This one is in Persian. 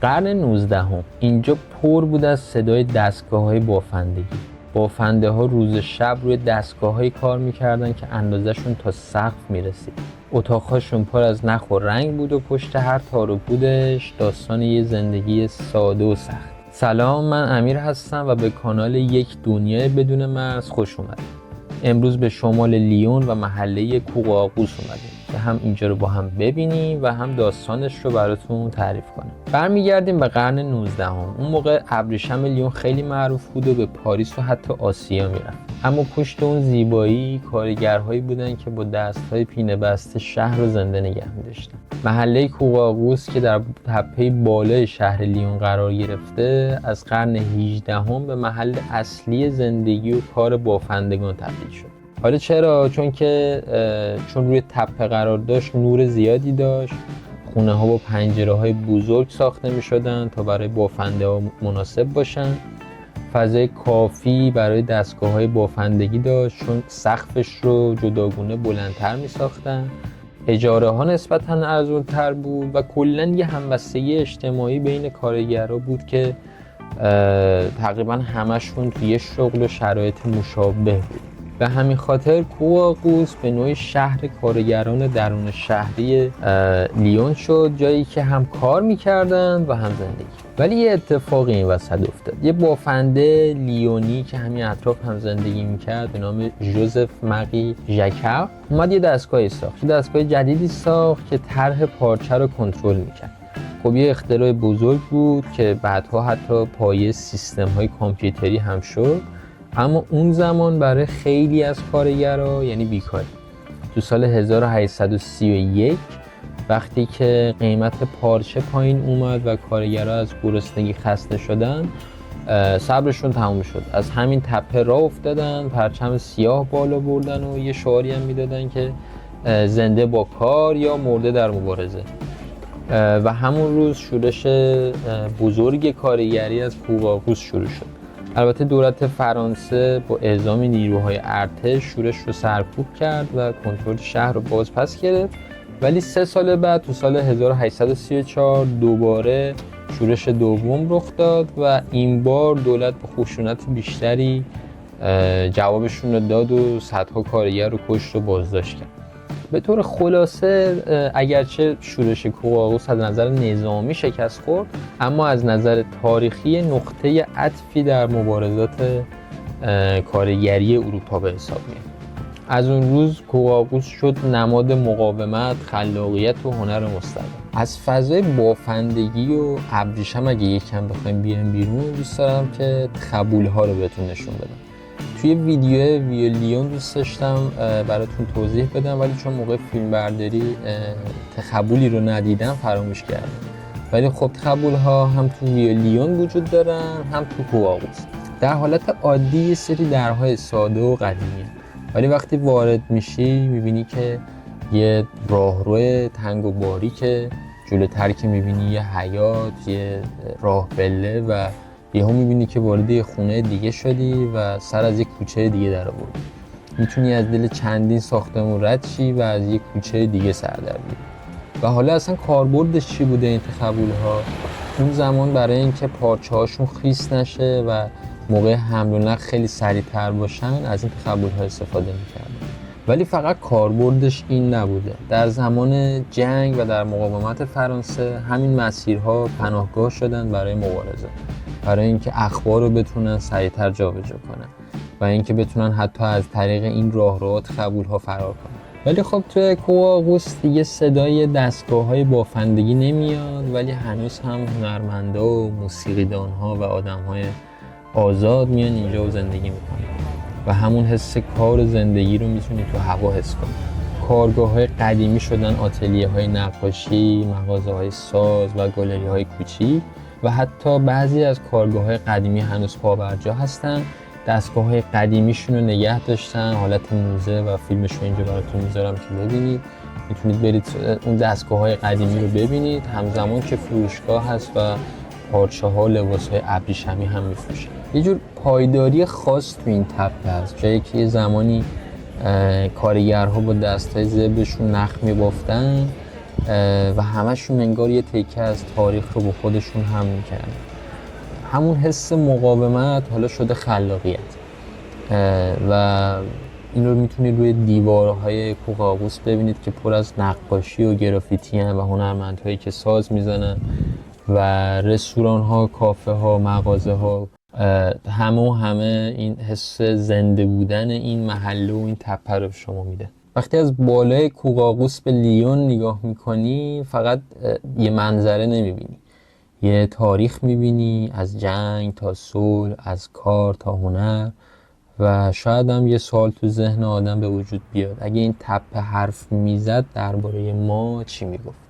قرن 19 اینجا پر بود از صدای دستگاه‌های بافندگی. بافنده ها روز شب روی دستگاه‌هایی کار میکردن که اندازه‌شون تا سقف میرسید. اتاق‌هاشون پر از نخ و رنگ بود و پشت هر تار و پودش داستان یه زندگی ساده و سخت. سلام، من امیر هستم و به کانال یک دنیای بدون مرز خوش اومدید. امروز به شمال لیون و محله کوقاقوس اومدیم که هم اینجا رو با هم ببینیم و هم داستانش رو براتون تعریف کنیم. برمیگردیم به قرن 19. اون موقع ابریشم لیون خیلی معروف بود و به پاریس و حتی آسیا میرفت. اما پشت اون زیبایی کارگرهایی بودن که با دستهای پینه بسته شهر رو زنده نگه می‌داشتن. محله کوقاقوس که در تپه بالای شهر لیون قرار گرفته، از قرن 18 به محل اصلی زندگی و کار بافندگان تبدیل شد. حالا چرا؟ چون روی تپه قرار داشت، نور زیادی داشت، خونه ها با پنجره های بزرگ ساخته می شدن تا برای بافنده ها مناسب باشن. فضای کافی برای دستگاه های بافندگی داشت چون سقفش رو جداگونه بلندتر می ساختن. اجاره ها نسبتاً ارزان‌تر بود و کلاً یه همبستگی اجتماعی بین کارگرها بود که تقریباً همشون توی شغل و شرایط مشابه بود. به همین خاطر کوقاقوس به نوعی شهر کارگران درون شهری لیون شد، جایی که هم کار میکردن و هم زندگی. ولی یه اتفاقی این وسط افتاد. یه بافنده لیونی که همین اطراف هم زندگی میکرد به نام ژوزف ماری ژاکر اومد یه دستگاهی ساخت. یه دستگاه جدیدی ساخت که طرح پارچه رو کنترل میکرد. خب یه اختراع بزرگ بود که بعدها حتی پایه سیستم‌های کامپیوتری هم شد. اما اون زمان برای خیلی از کارگرها یعنی بیکاری. تو سال 1831 وقتی که قیمت پارچه پایین اومد و کارگرها از گرسنگی خسته شدن، صبرشون تموم شد. از همین تپه راه افتادن، پرچم سیاه بالا بردن و یه شعاری هم میدادن که زنده با کار یا مرده در مبارزه. و همون روز شورش بزرگ کارگری از کوقاقوس شروع شد. البته دولت فرانسه با اعزام نیروهای ارتش شورش رو سرکوب کرد و کنترل شهر رو بازپس گرفت. ولی 3 سال بعد تو سال 1834 دوباره شورش دوم رخ داد و این بار دولت با خشونت بیشتری جوابشون رو داد و صدها کارگر رو کشت و بازداشت کرد. به طور خلاصه اگرچه شورش کوقاقوس از نظر نظامی شکست خورد، اما از نظر تاریخی نقطه عطفی در مبارزات کارگری اروپا به حساب میاد. از اون روز کوقاقوس شد نماد مقاومت، خلاقیت و هنر مستقل. از فضای بافندگی و ابریشم اگه یکم بخوایم بیاریم بیرون، دوست دارم که تخبول‌ها رو بهتون نشون بدم. توی ویدیو لیون دوست داشتم براتون توضیح بدم، ولی چون موقع فیلم برداری تخبولی رو ندیدم فراموش کردم. ولی خب تخبول ها هم تو لیون وجود دارن هم تو کوقاقوس. در حالت عادی یه سری درهای ساده و قدیمی، ولی وقتی وارد میشی میبینی که یه راهرو تنگ و باریکه، جلوتر که میبینی یه حیاط، یه راه بله و یهو میبینی که وارد یه خونه دیگه شدی و سر از یه کوچه دیگه در آوردی. میتونی از دل چندین ساختمون رد شی و از یه کوچه دیگه سر در بیاری. و حالا اصلا کاربردش چی بوده این تخبول‌ها؟ اون زمان برای اینکه پارچه‌هاشون خیس نشه و موقع حمل و نقل خیلی سریع‌تر باشن، از این تخبول‌ها استفاده می‌کردن. ولی فقط کاربردش این نبوده. در زمان جنگ و در مقاومت فرانسه همین مسیرها پناهگاه شدن برای مبارزه، برای اینکه اخبار رو بتونن سریعتر جابجا کنن و اینکه بتونن حتی از طریق این راهروها تخبول‌ها فرار کنن. ولی خب توی کوقاقوس دیگه صدای دستگاه‌های بافندگی نمیاد، ولی هنوز هم هنرمندا و موسیقیدان‌ها و آدم‌های آزاد میان اینجا و زندگی میکنن و همون حس کار زندگی رو میتونی تو هوا حس کنی. کارگاه‌های قدیمی شدن آتلیه‌های نقاشی، مغازه‌های ساز و گالری‌های کوچیک و حتی بعضی از کارگاه‌های قدیمی هنوز پابرجا هستن. دستگاه‌های قدیمیشون رو نگه داشتن، حالت موزه و فیلمشون اینجا براتون میذارم که ببینید. میتونید برید اون دستگاه‌های قدیمی رو ببینید، همزمان که فروشگاه هست و پارچه‌ها، لباس‌های ابریشمی هم میفروشن. یه جور پایداری خاص تو این تپه هست، جایی که یه زمانی کارگرها با دستای زبرشون نخ می‌بافتن و همشون انگار یه تیکه از تاریخ رو با خودشون هم میکردن. همون حس مقاومت حالا شده خلاقیت و این رو میتونید روی دیوارهای کوقاقوس ببینید که پر از نقاشی و گرافیتی هن و هنرمندهایی که ساز میزنن و رستوران ها، کافه ها، مغازه ها، همه این حس زنده بودن این محله و این تپه رو شما میده. وقتی از بالای کوقاقوس به لیون نگاه میکنی فقط یه منظره نمیبینی، یه تاریخ میبینی، از جنگ تا صلح، از کار تا هنر. و شاید هم یه سوال تو ذهن آدم به وجود بیاد، اگه این تپه حرف میزد درباره ما چی میگفت؟